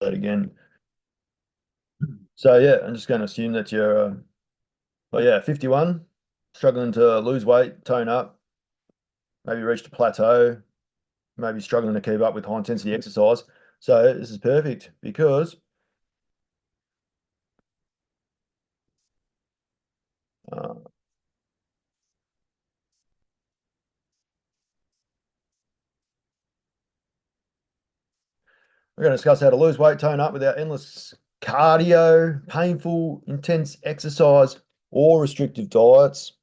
that again. So yeah, I'm just going to assume that you're, well, yeah, 51, struggling to lose weight, tone up, maybe reached a plateau, maybe struggling to keep up with high intensity exercise. So this is perfect because uh, we're going to discuss how to lose weight, tone up without endless cardio, painful, intense exercise, or restrictive diets.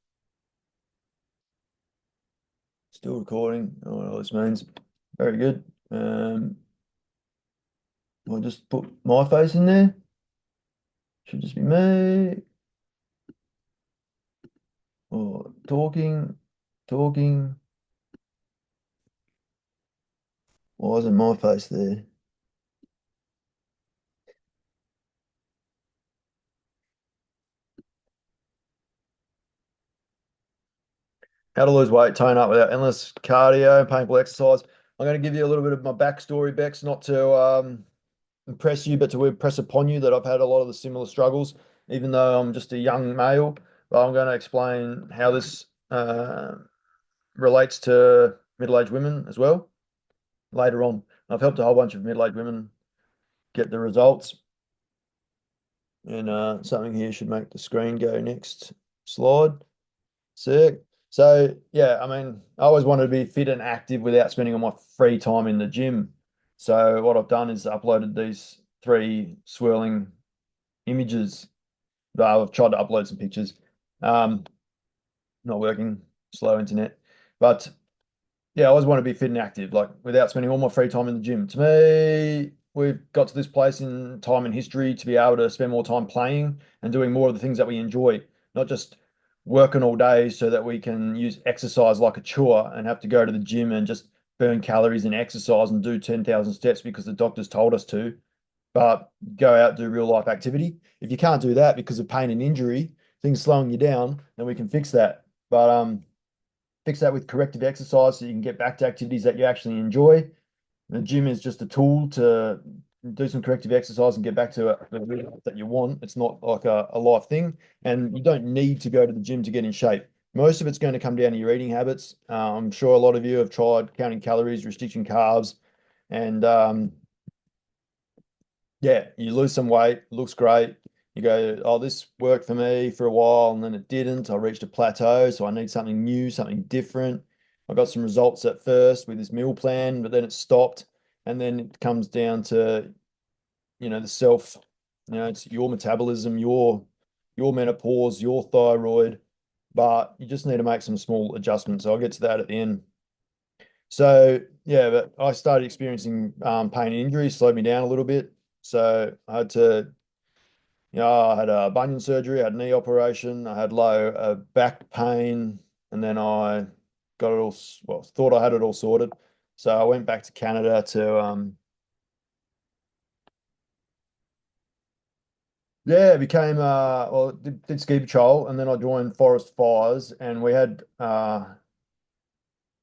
Still recording. I don't know what this means. Very good. I'll just put my face in there. Should just be me. Or talking. Why isn't my face there? How to lose weight, tone up without endless cardio, painful exercise. I'm going to give you a little bit of my backstory, Bex, not to impress you, but to impress upon you that I've had a lot of the similar struggles, even though I'm just a young male. But I'm going to explain how this relates to middle-aged women as well later on. I've helped a whole bunch of middle-aged women get the results. And something here should make the screen go next slide. Sick. So yeah, I mean, I always wanted to be fit and active without spending all my free time in the gym. So what I've done is uploaded these three swirling images. I've tried to upload some pictures. Um, Not working, slow internet. But yeah, I always want to be fit and active, like without spending all my free time in the gym. To me, we've got to this place in time and history to be able to spend more time playing and doing more of the things that we enjoy, not just working all day so that we can use exercise like a chore and have to go to the gym and just burn calories and exercise and do 10,000 steps because the doctors told us to, but go out, do real life activity. If you can't do that because of pain and injury, things slowing you down, then we can fix that. But fix that with corrective exercise so you can get back to activities that you actually enjoy. The gym is just a tool to do some corrective exercise and get back to the result that you want. It's not like a life thing, and you don't need to go to the gym to get in shape. Most of it's going to come down to your eating habits. I'm sure a lot of you have tried counting calories, restricting carbs, and yeah, you lose some weight, looks great. You go, oh, this worked for me for a while, and then it didn't. I reached a plateau, so I need something new, something different. I got some results at first with this meal plan, but then it stopped. And then it comes down to, the self, it's your metabolism, your menopause, your thyroid, but you just need to make some small adjustments. So I'll get to that at the end. So yeah, but I started experiencing pain and injury, slowed me down a little bit. So I had to, I had a bunion surgery, I had a knee operation, I had low back pain, and then I got it all, well, thought I had it all sorted. So I went back to Canada to, yeah, became, well, did ski patrol, and then I joined Forest Fires, and we had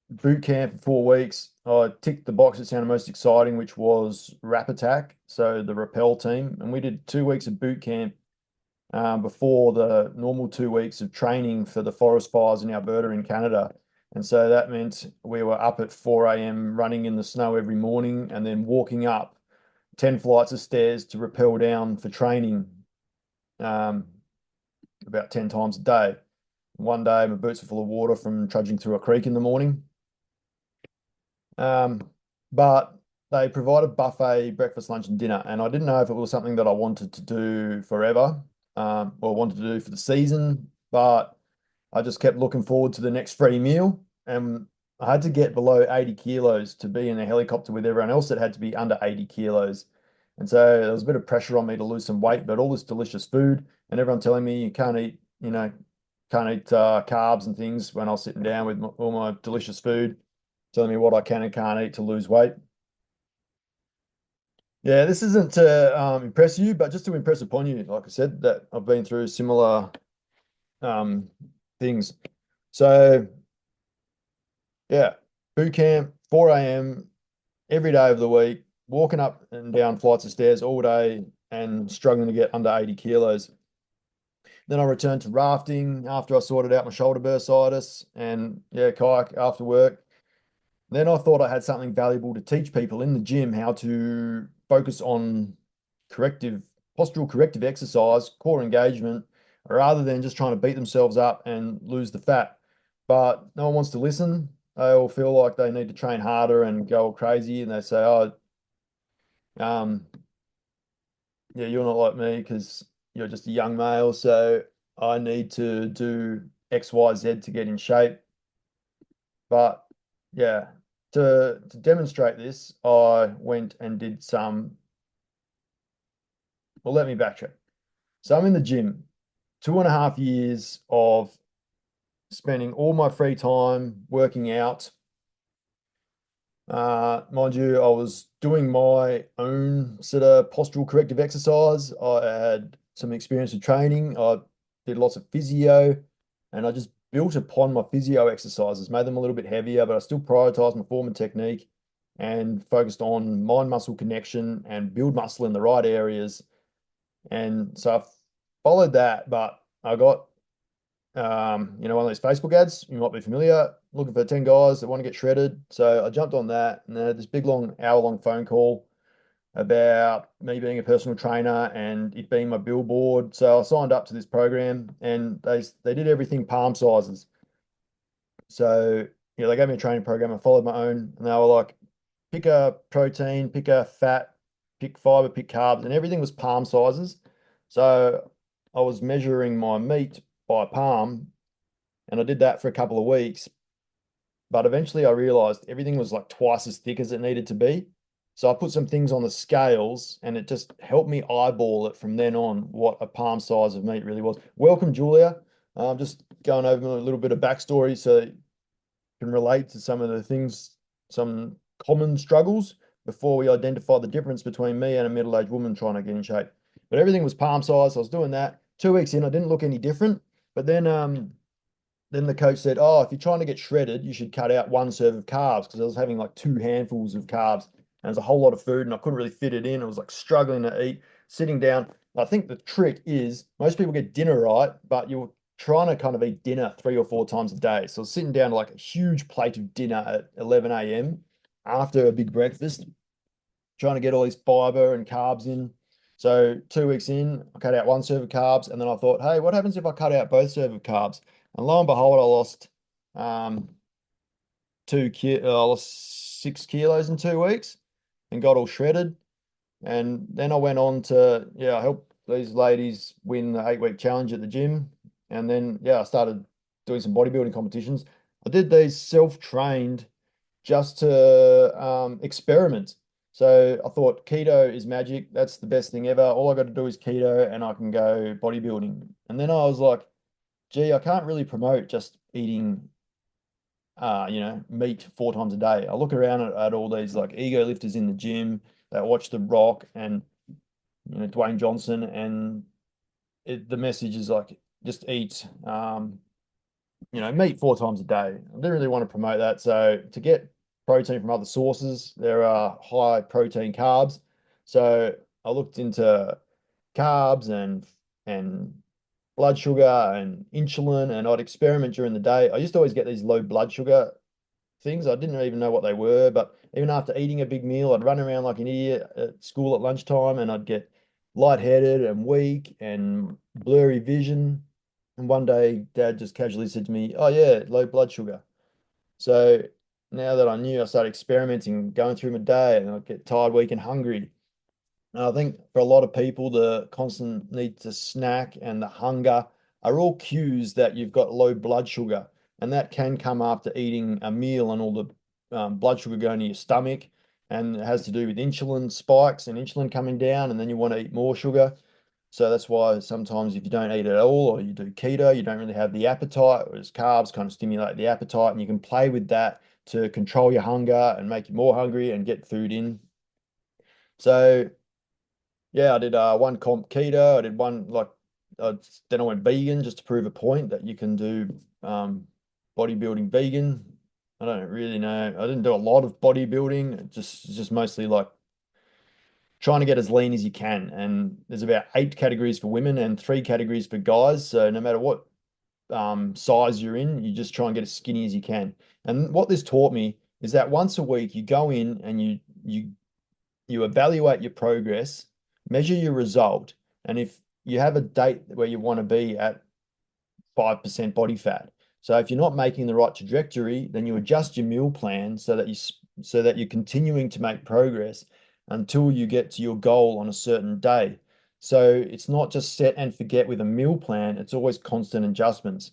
boot camp for 4 weeks. I ticked the box that sounded most exciting, which was Rap Attack, so the rappel team, and we did 2 weeks of boot camp before the normal 2 weeks of training for the forest fires in Alberta in Canada. And so that meant we were up at 4 a.m. running in the snow every morning and then walking up 10 flights of stairs to rappel down for training um, about 10 times a day. One day, my boots were full of water from trudging through a creek in the morning. Um, but they provided buffet breakfast, lunch, and dinner. And I didn't know if it was something that I wanted to do forever, or wanted to do for the season, but I just kept looking forward to the next free meal. And I had to get below 80 kilos to be in a helicopter with everyone else that had to be under 80 kilos. And so there was a bit of pressure on me to lose some weight, but all this delicious food and everyone telling me you can't eat, can't eat carbs and things when I was sitting down with all my delicious food, telling me what I can and can't eat to lose weight. Yeah, this isn't to impress you, but just to impress upon you, like I said, that I've been through similar um, things. So yeah, boot camp, 4 a.m. every day of the week, walking up and down flights of stairs all day and struggling to get under 80 kilos. Then I returned to rafting after I sorted out my shoulder bursitis and yeah, kayak after work. Then I thought I had something valuable to teach people in the gym how to focus on corrective, postural corrective exercise, core engagement, rather than just trying to beat themselves up and lose the fat. But no one wants to listen. They all feel like they need to train harder and go crazy, and they say, "Oh, um, yeah, you're not like me because you're just a young male, so I need to do X, Y, Z to get in shape." But yeah, to demonstrate this, I went and did some. Well, let me backtrack. So I'm in the gym, 2.5 years of spending all my free time working out. Mind you, I was doing my own sort of postural corrective exercise. I had some experience with training. I did lots of physio, and I just built upon my physio exercises, made them a little bit heavier, but I still prioritized my form and technique and focused on mind muscle connection and build muscle in the right areas. And so I followed that, but I got one of those Facebook ads, you might be familiar, looking for 10 guys that want to get shredded. So I jumped on that and they had this big long hour-long phone call about me being a personal trainer and it being my billboard. So I signed up to this program and they did everything palm sizes. So they gave me a training program. I followed my own and they were like, pick a protein, pick a fat, pick fiber, pick carbs, and everything was palm sizes. So I was measuring my meat by palm, and I did that for a couple of weeks. But eventually I realized everything was like twice as thick as it needed to be. So I put some things on the scales and it just helped me eyeball it from then on what a palm size of meat really was. Welcome, Julia. I'm just going over a little bit of backstory so you can relate to some of the things, some common struggles before we identify the difference between me and a middle-aged woman trying to get in shape. But everything was palm size. So I was doing that. 2 weeks in, I didn't look any different. But then the coach said, "Oh, if you're trying to get shredded, you should cut out one serve of carbs," because I was having like 2 handfuls of carbs. And it was a whole lot of food and I couldn't really fit it in. I was like struggling to eat, sitting down. I think the trick is most people get dinner right, but you're trying to kind of eat dinner 3 or 4 times a day. So I was sitting down to like a huge plate of dinner at 11 a.m. after a big breakfast, trying to get all these fiber and carbs in. So 2 weeks in, I cut out one serve of carbs, and then I thought, hey, what happens if I cut out both serve of carbs? And lo and behold, I lost um, I lost 6 kilos in 2 weeks and got all shredded. And then I went on to help these ladies win the 8-week challenge at the gym. And then I started doing some bodybuilding competitions. I did these self-trained just to experiment. So I thought keto is magic. That's the best thing ever. All I got to do is keto and I can go bodybuilding. And then I was like, gee, I can't really promote just eating meat 4 times a day. I look around at all these like ego lifters in the gym that watch The Rock and Dwayne Johnson, and the message is like just eat meat 4 times a day. I didn't really want to promote that. So to get protein from other sources, there are high protein carbs. So I looked into carbs and blood sugar and insulin, and I'd experiment during the day. I used to always get these low blood sugar things. I didn't even know what they were, but even after eating a big meal, I'd run around like an idiot at school at lunchtime and I'd get lightheaded and weak and blurry vision. And one day, Dad just casually said to me, "Oh, yeah, low blood sugar." So now that I knew, I started experimenting, going through my day, and I'd get tired, weak, and hungry. And I think for a lot of people, the constant need to snack and the hunger are all cues that you've got low blood sugar. And that can come after eating a meal and all the blood sugar going to your stomach. And it has to do with insulin spikes and insulin coming down, and then you want to eat more sugar. So that's why sometimes if you don't eat at all or you do keto, you don't really have the appetite, whereas carbs kind of stimulate the appetite, and you can play with that to control your hunger and make you more hungry and get food in. So yeah, I did one comp keto. I did one then I went vegan just to prove a point that you can do bodybuilding vegan. I don't really know. I didn't do a lot of bodybuilding. It's just mostly like trying to get as lean as you can. And there's about 8 categories for women and 3 categories for guys. So no matter what size you're in, you just try and get as skinny as you can. And what this taught me is that once a week you go in and you evaluate your progress, measure your result, and if you have a date where you want to be at 5% body fat. So if you're not making the right trajectory, then you adjust your meal plan so that you're continuing to make progress until you get to your goal on a certain day. So it's not just set and forget with a meal plan, it's always constant adjustments.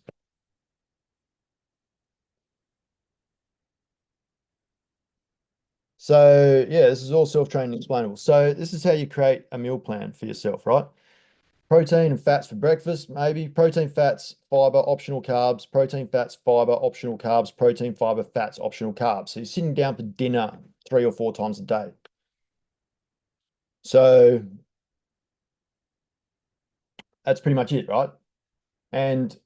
So yeah, this is all self-training explainable. So this is how you create a meal plan for yourself, right? Protein and fats for breakfast, maybe. Protein, fats, fiber, optional carbs. Protein, fats, fiber, optional carbs. Protein, fiber, fats, optional carbs. So you're sitting down for dinner 3 or 4 times a day. So that's pretty much it, right? And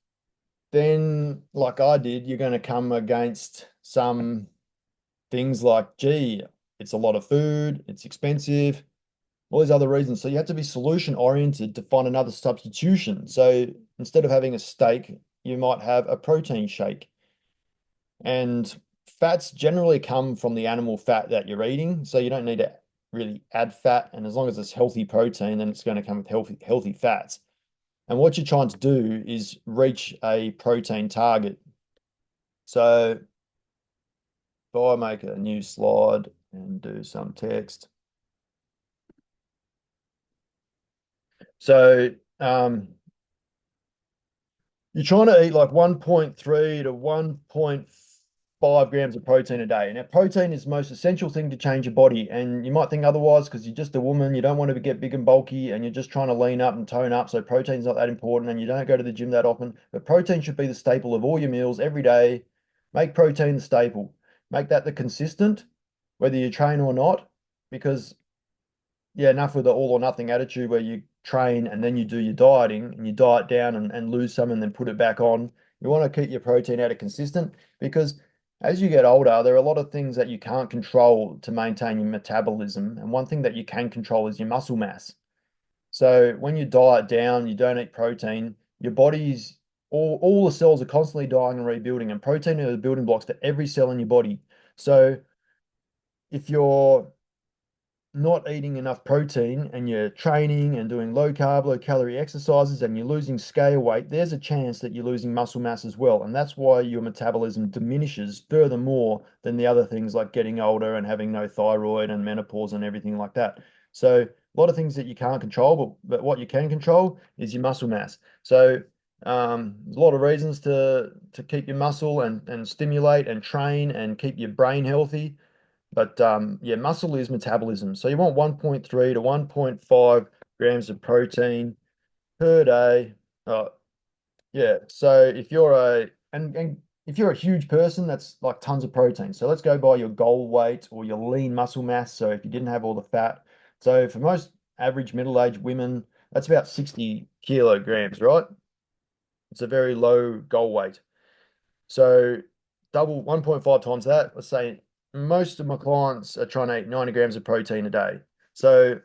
then, like I did, you're going to come against some things like, gee, it's a lot of food, it's expensive, all these other reasons. So you have to be solution oriented to find another substitution. So instead of having a steak, you might have a protein shake. And fats generally come from the animal fat that you're eating. So you don't need to really add fat. And as long as it's healthy protein, then it's going to come with healthy fats. And what you're trying to do is reach a protein target. So if I make a new slide and do some text. So you're trying to eat like 1.3 to 1.5 grams of protein a day. Now, protein is the most essential thing to change your body. And you might think otherwise because you're just a woman, you don't want to get big and bulky, and you're just trying to lean up and tone up. So protein's not that important, and you don't go to the gym that often. But protein should be the staple of all your meals every day. Make protein the staple. Make that the consistent, whether you train or not, because yeah, enough with the all or nothing attitude where you train and then you do your dieting and you diet down and lose some and then put it back on. You want to keep your protein out of consistent because as you get older, there are a lot of things that you can't control to maintain your metabolism. And one thing that you can control is your muscle mass. So when you diet down, you don't eat protein, your body's all the cells are constantly dying and rebuilding, and protein are the building blocks to every cell in your body. So if you're not eating enough protein and you're training and doing low carb, low calorie exercises and you're losing scale weight, there's a chance that you're losing muscle mass as well. And that's why your metabolism diminishes furthermore than the other things like getting older and having no thyroid and menopause and everything like that. So a lot of things that you can't control, but what you can control is your muscle mass. So there's a lot of reasons to keep your muscle and stimulate and train and keep your brain healthy. But yeah, muscle is metabolism. So you want 1.3 to 1.5 grams of protein per day. Yeah. So if you're and if you're a huge person, that's like tons of protein. So let's go by your goal weight or your lean muscle mass. So if you didn't have all the fat. So for most average middle-aged women, that's about 60 kilograms, right? It's a very low goal weight. So double 1.5 times that. Let's say most of my clients are trying to eat 90 grams of protein a day. So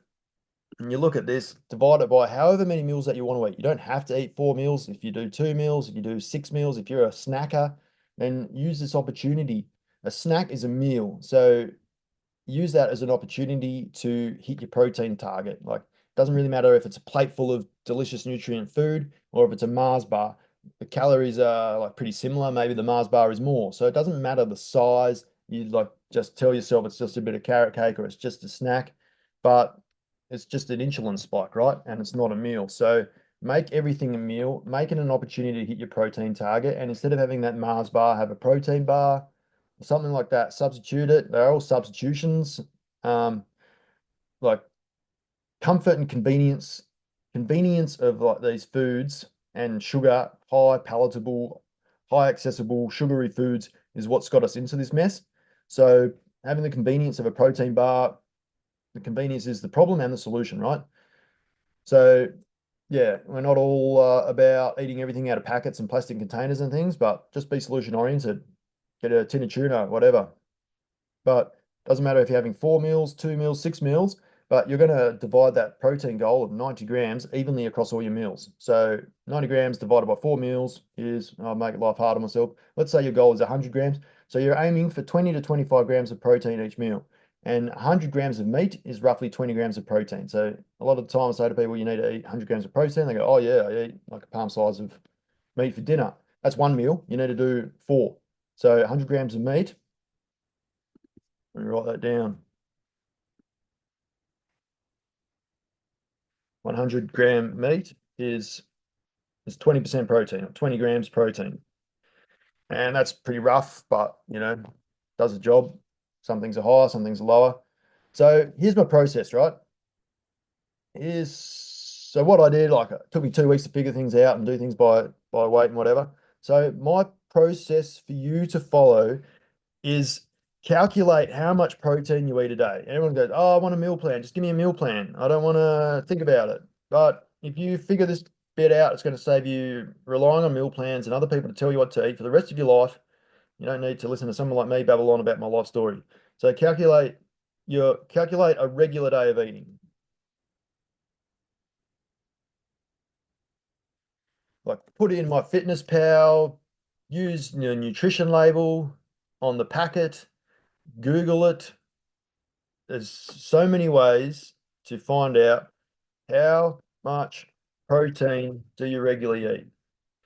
when you look at this, divide it by however many meals that you want to eat. You don't have to eat 4 meals. If you do 2 meals, if you do 6 meals, if you're a snacker, then use this opportunity. A snack is a meal. So use that as an opportunity to hit your protein target. Like, it doesn't really matter if it's a plate full of delicious nutrient food or if it's a Mars bar. The calories are like pretty similar. Maybe the Mars bar is more. So it doesn't matter the size. You like just tell yourself it's just a bit of carrot cake or it's just a snack, but it's just an insulin spike, right? And it's not a meal. So make everything a meal, make it an opportunity to hit your protein target. And instead of having that Mars bar, have a protein bar, something like that. Substitute it. They're all substitutions. Um, like comfort and convenience of like these foods and sugar, high palatable, high accessible sugary foods is what's got us into this mess. So having the convenience of a protein bar, the convenience is the problem and the solution, right? So yeah, we're not all about eating everything out of packets and plastic containers and things, but just be solution oriented. Get a tin of tuna, whatever. But doesn't matter if you're having 4 meals, 2 meals, 6 meals. but you're going to divide that protein goal of 90 grams evenly across all your meals. So 90 grams divided by 4 meals is, I'll make life hard on myself. Let's say your goal is 100 grams. So you're aiming for 20 to 25 grams of protein each meal. And 100 grams of meat is roughly 20 grams of protein. So a lot of the time I say to people, you need to eat 100 grams of protein. They go, oh yeah, I eat like a palm size of meat for dinner. That's one meal. You need to do four. So 100 grams of meat. Let me write that down. 100-gram meat is 20% protein, or 20 grams protein. And that's pretty rough, but does the job. Some things are higher, some things are lower. So here's my process, right? So what I did, like it took me 2 weeks to figure things out and do things by weight and whatever. So my process for you to follow is calculate how much protein you eat a day. Everyone goes, oh, I want a meal plan. Just give me a meal plan. I don't want to think about it. But if you figure this bit out, it's going to save you relying on meal plans and other people to tell you what to eat for the rest of your life. You don't need to listen to someone like me babble on about my life story. So calculate a regular day of eating. Like put in my fitness pal, use your nutrition label on the packet, Google it. There's so many ways to find out how much protein do you regularly eat.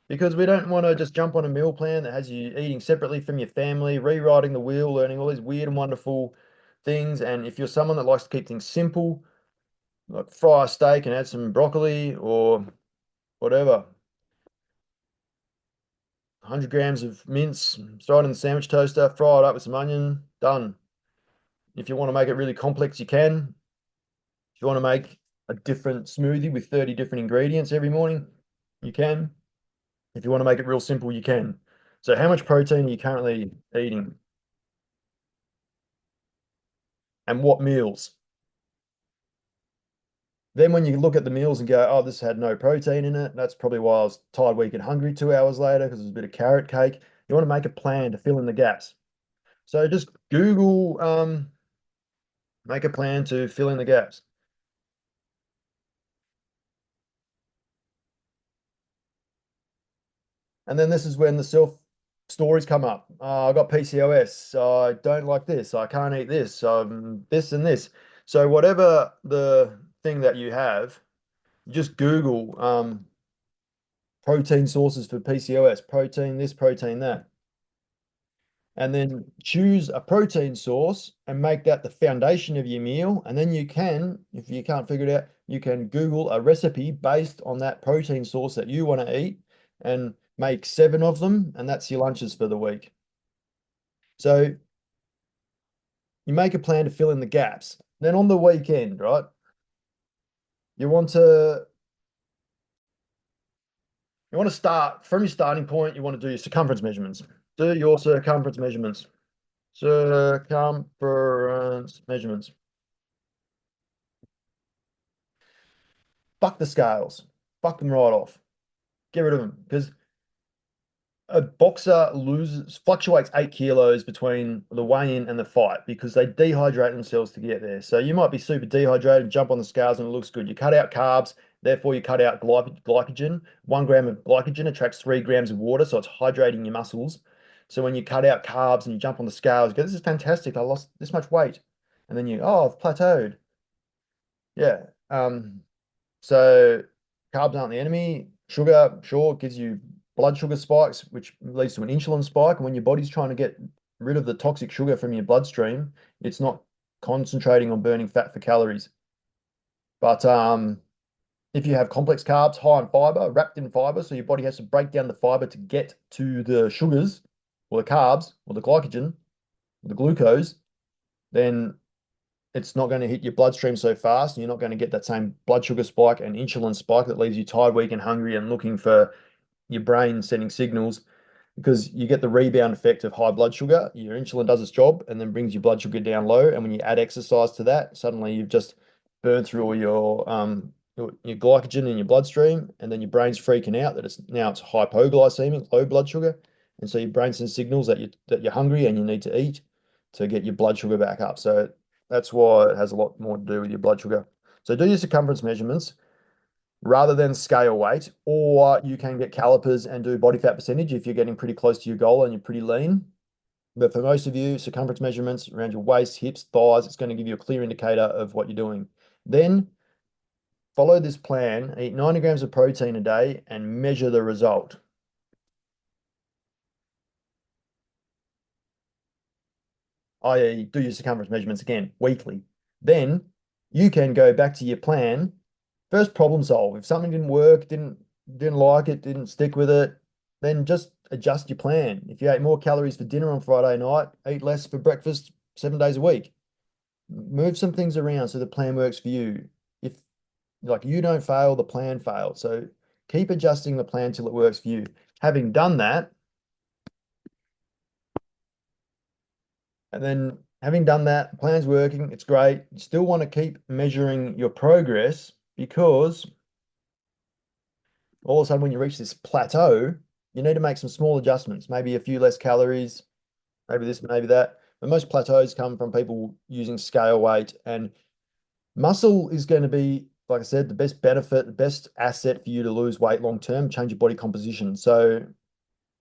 Because we don't want to just jump on a meal plan that has you eating separately from your family, rewriting the wheel, learning all these weird and wonderful things. And if you're someone that likes to keep things simple, like fry a steak and add some broccoli or whatever, 100 grams of mince, throw it in the sandwich toaster, fry it up with some onion, done. If you want to make it really complex, you can. If you want to make a different smoothie with 30 different ingredients every morning, you can. If you want to make it real simple, you can. So how much protein are you currently eating? And what meals? Then when you look at the meals and go, oh, this had no protein in it, that's probably why I was tired, weak, and hungry 2 hours later because there's a bit of carrot cake. You want to make a plan to fill in the gaps. So just Google, make a plan to fill in the gaps. And then this is when the self stories come up. I got PCOS. I don't like this. I can't eat this. This and this. So whatever the thing that you have, just Google protein sources for PCOS, protein this, protein that, and then choose a protein source and make that the foundation of your meal. And then you can, if you can't figure it out, you can Google a recipe based on that protein source that you want to eat and make 7 of them, and that's your lunches for the week. So you make a plan to fill in the gaps. Then on the weekend, right? You want to start from your starting point. You want to do your circumference measurements. Do your circumference measurements. Circumference measurements. Fuck the scales. Fuck them right off. Get rid of them because a boxer fluctuates 8 kilos between the weigh-in and the fight because they dehydrate themselves to get there. So you might be super dehydrated, jump on the scales, and it looks good. You cut out carbs, therefore you cut out glycogen. 1 gram of glycogen attracts 3 grams of water, so it's hydrating your muscles. So when you cut out carbs and you jump on the scales, you go, this is fantastic. I lost this much weight. And then oh, I've plateaued. Yeah. So carbs aren't the enemy. Sugar, sure, gives you blood sugar spikes, which leads to an insulin spike. And when your body's trying to get rid of the toxic sugar from your bloodstream, it's not concentrating on burning fat for calories. But if you have complex carbs, high in fiber, wrapped in fiber, so your body has to break down the fiber to get to the sugars or the carbs or the glycogen or the glucose, then it's not going to hit your bloodstream so fast, and you're not going to get that same blood sugar spike and insulin spike that leaves you tired, weak, and hungry and looking for your brain sending signals, because you get the rebound effect of high blood sugar. Your insulin does its job and then brings your blood sugar down low. And when you add exercise to that, suddenly you've just burned through all your glycogen in your bloodstream, and then your brain's freaking out that it's hypoglycemic, low blood sugar. And so your brain sends signals that you're hungry and you need to eat to get your blood sugar back up. So That's why it has a lot more to do with your blood sugar. So do your circumference measurements rather than scale weight, or you can get calipers and do body fat percentage if you're getting pretty close to your goal and you're pretty lean. But for most of you, circumference measurements around your waist, hips, thighs, it's going to give you a clear indicator of what you're doing. Then follow this plan, eat 90 grams of protein a day and measure the result. I.e., do your circumference measurements again weekly. Then you can go back to your plan. First, problem solve. If something didn't work, didn't like it, didn't stick with it, then just adjust your plan. If you ate more calories for dinner on Friday night, eat less for breakfast 7 days a week. Move some things around so the plan works for you. If like you don't fail, the plan fails. So keep adjusting the plan till it works for you. Having done that, and then having done that, the plan's working, it's great. You still want to keep measuring your progress because all of a sudden when you reach this plateau, you need to make some small adjustments, maybe a few less calories, maybe this, maybe that. But most plateaus come from people using scale weight, and muscle is going to be, like I said, the best benefit, the best asset for you to lose weight long term, change your body composition. So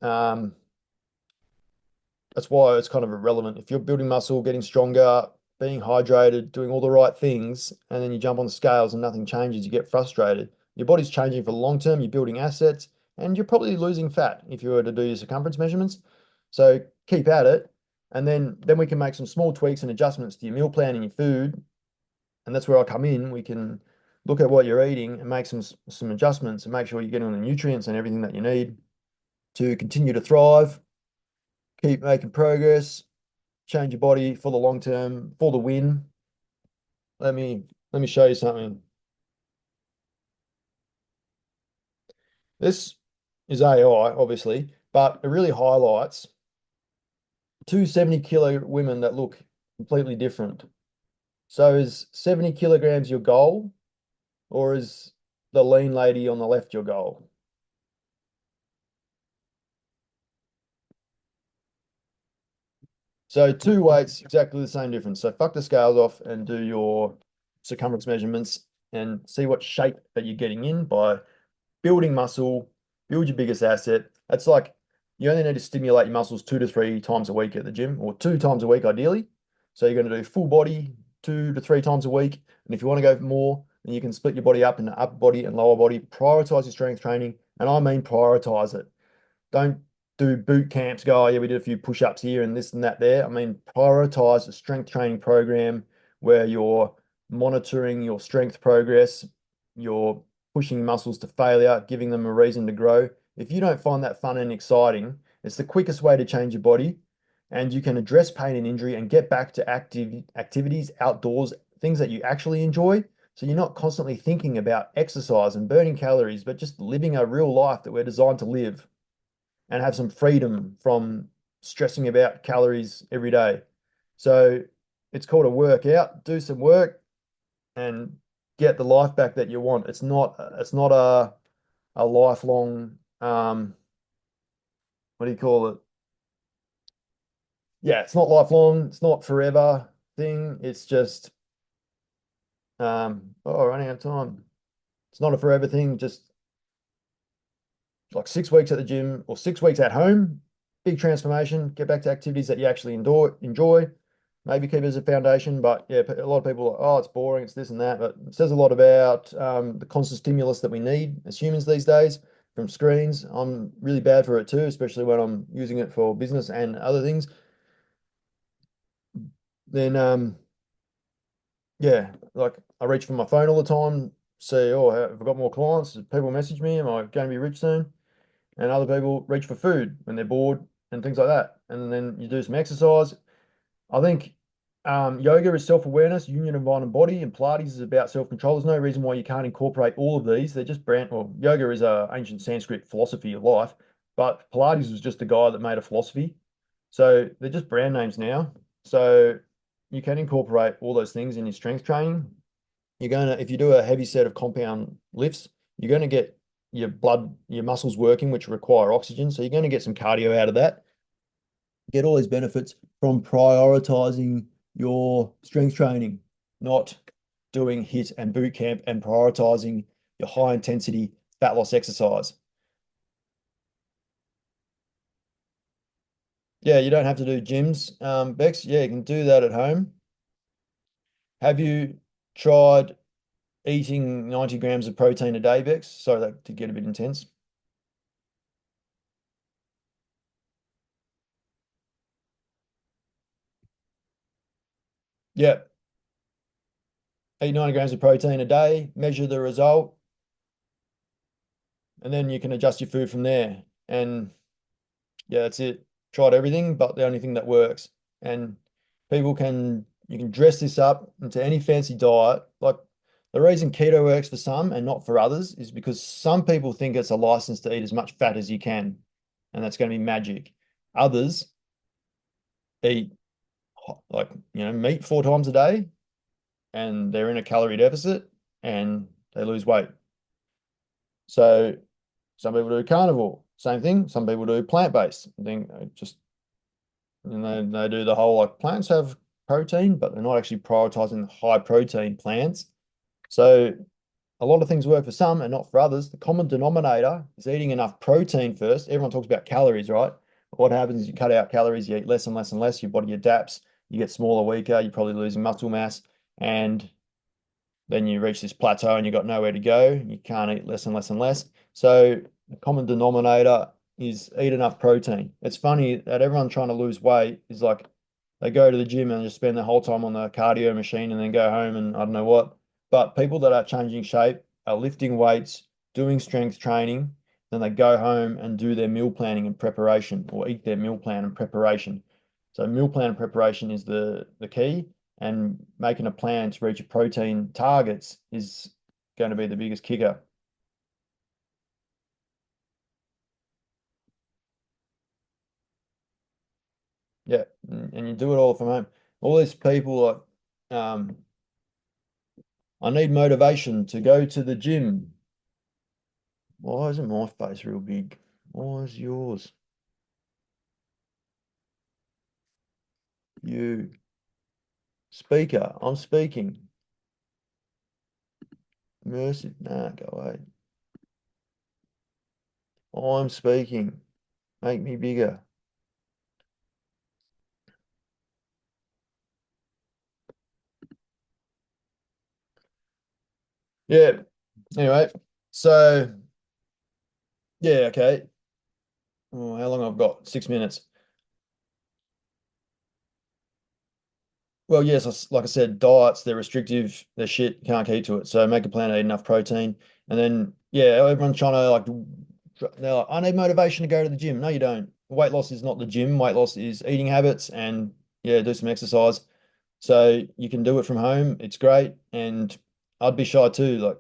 um, that's why it's kind of irrelevant. If you're building muscle, getting stronger, being hydrated, doing all the right things, and then you jump on the scales and nothing changes, you get frustrated. Your body's changing for the long term, you're building assets, and you're probably losing fat if you were to do your circumference measurements. So keep at it. And then we can make some small tweaks and adjustments to your meal plan and your food. And that's where I come in. We can look at what you're eating and make some adjustments and make sure you're getting all the nutrients and everything that you need to continue to thrive, keep making progress, change your body for the long term, for the win. Let me show you something. This is AI, obviously, but it really highlights two 70-kilo women that look completely different. So is 70 kilograms your goal, or is the lean lady on the left your goal? So two weights, exactly the same difference. So fuck the scales off and do your circumference measurements and see what shape that you're getting in by building muscle, build your biggest asset. That's like you only need to stimulate your muscles 2 to 3 times a week at the gym, or 2 times a week ideally. So you're going to do full body 2 to 3 times a week. And if you want to go for more, then you can split your body up into upper body and lower body. Prioritize your strength training. And I mean prioritize it. Don't do boot camps, go, oh, yeah, we did a few push-ups here and this and that there. I mean, prioritize a strength training program where you're monitoring your strength progress, you're pushing muscles to failure, giving them a reason to grow. If you don't find that fun and exciting, it's the quickest way to change your body, and you can address pain and injury and get back to active activities outdoors, things that you actually enjoy. So you're not constantly thinking about exercise and burning calories, but just living a real life that we're designed to live and have some freedom from stressing about calories every day. So it's called a workout. Do some work and get the life back that you want. It's not a lifelong what do you call it? Yeah, it's not lifelong, it's not forever thing. It's just running out of time. It's not a forever thing, just like 6 weeks at the gym or 6 weeks at home, big transformation, get back to activities that you actually enjoy, maybe keep it as a foundation. But yeah, a lot of people are like, oh, it's boring, it's this and that. But it says a lot about the constant stimulus that we need as humans these days from screens. I'm really bad for it too, especially when I'm using it for business and other things. Then yeah, like I reach for my phone all the time, see, oh, have I got more clients? People message me, am I going to be rich soon? And other people reach for food when they're bored and things like that. And then you do some exercise. I think yoga is self-awareness, union of mind and body, and Pilates is about self-control. There's no reason why you can't incorporate all of these. They're just well, yoga is a ancient Sanskrit philosophy of life, but Pilates was just a guy that made a philosophy. So they're just brand names now. So you can incorporate all those things in your strength training. If you do a heavy set of compound lifts, you're going to get your muscles working, which require oxygen. So you're going to get some cardio out of that. Get all these benefits from prioritizing your strength training, not doing HIIT and boot camp and prioritizing your high intensity fat loss exercise. Yeah, you don't have to do gyms, Bex. Yeah, you can do that at home. Have you tried eating 90 grams of protein a day, Bex? Sorry, that to get a bit intense. Yeah, eat 90 grams of protein a day, measure the result, and then you can adjust your food from there. And yeah, that's it. Tried everything, but the only thing that works. And you can dress this up into any fancy diet. Like the reason keto works for some and not for others is because some people think it's a license to eat as much fat as you can, and that's going to be magic. Others eat like, meat 4 times a day and they're in a calorie deficit and they lose weight. So some people do carnivore, same thing. Some people do plant-based. I think just they do the whole like plants have protein, but they're not actually prioritizing the high protein plants. So a lot of things work for some and not for others. The common denominator is eating enough protein first. Everyone talks about calories, right? But what happens is you cut out calories, you eat less and less and less, your body adapts, you get smaller, weaker, you're probably losing muscle mass, and then you reach this plateau and you've got nowhere to go. You can't eat less and less and less. So the common denominator is eat enough protein. It's funny that everyone trying to lose weight is like they go to the gym and just spend the whole time on the cardio machine and then go home and I don't know what. But people that are changing shape are lifting weights, doing strength training, then they go home and do their meal planning and preparation or eat their meal plan and preparation. So meal plan and preparation is the key, and making a plan to reach your protein targets is going to be the biggest kicker. Yeah, and you do it all from home. All these people I need motivation to go to the gym. Why isn't my face real big? Why is yours? You speaker, I'm speaking. Mercy, nah, go away. I'm speaking. Make me bigger. Yeah. Anyway, so yeah, okay. Oh, how long I've got? 6 minutes. Well, yes, like I said, diets, they're restrictive, they're shit, you can't keep to it. So make a plan to eat enough protein. And then, yeah, everyone's trying to they're like, I need motivation to go to the gym. No, you don't. Weight loss is not the gym. Weight loss is eating habits and, yeah, do some exercise. So you can do it from home. It's great. And I'd be shy too. Like,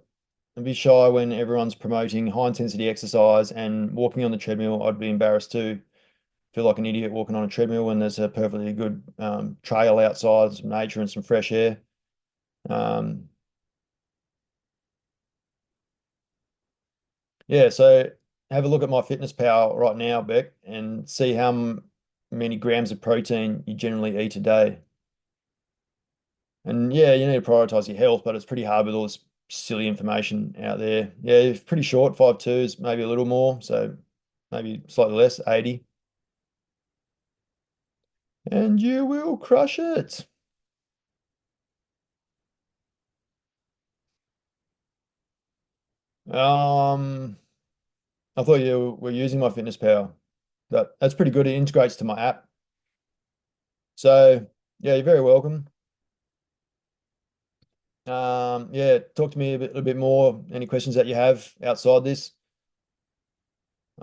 I'd be shy when everyone's promoting high intensity exercise and walking on the treadmill. I'd be embarrassed too, feel like an idiot walking on a treadmill when there's a perfectly good trail outside, some nature and some fresh air. Um, yeah, so have a look at my fitness pal right now, Beck, and see how many grams of protein you generally eat a day. And yeah, you need to prioritize your health, but it's pretty hard with all this silly information out there. Yeah, it's pretty short, 5'2", maybe a little more, so maybe slightly less, 80. And you will crush it. Um, I thought you were using my fitness pal. That's pretty good. It integrates to my app. So yeah, you're very welcome. Yeah, talk to me a little bit more. Any questions that you have outside this?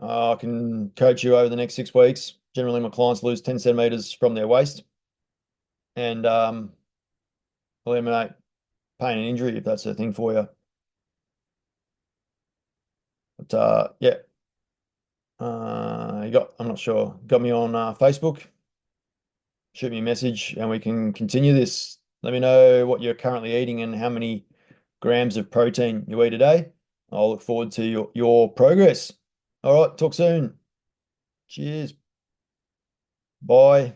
I can coach you over the next 6 weeks. Generally, my clients lose 10 centimeters from their waist and eliminate pain and injury if that's a thing for you. But yeah, I'm not sure. Got me on Facebook. Shoot me a message and we can continue this. Let me know what you're currently eating and how many grams of protein you eat a day. I'll look forward to your progress. All right, talk soon. Cheers. Bye.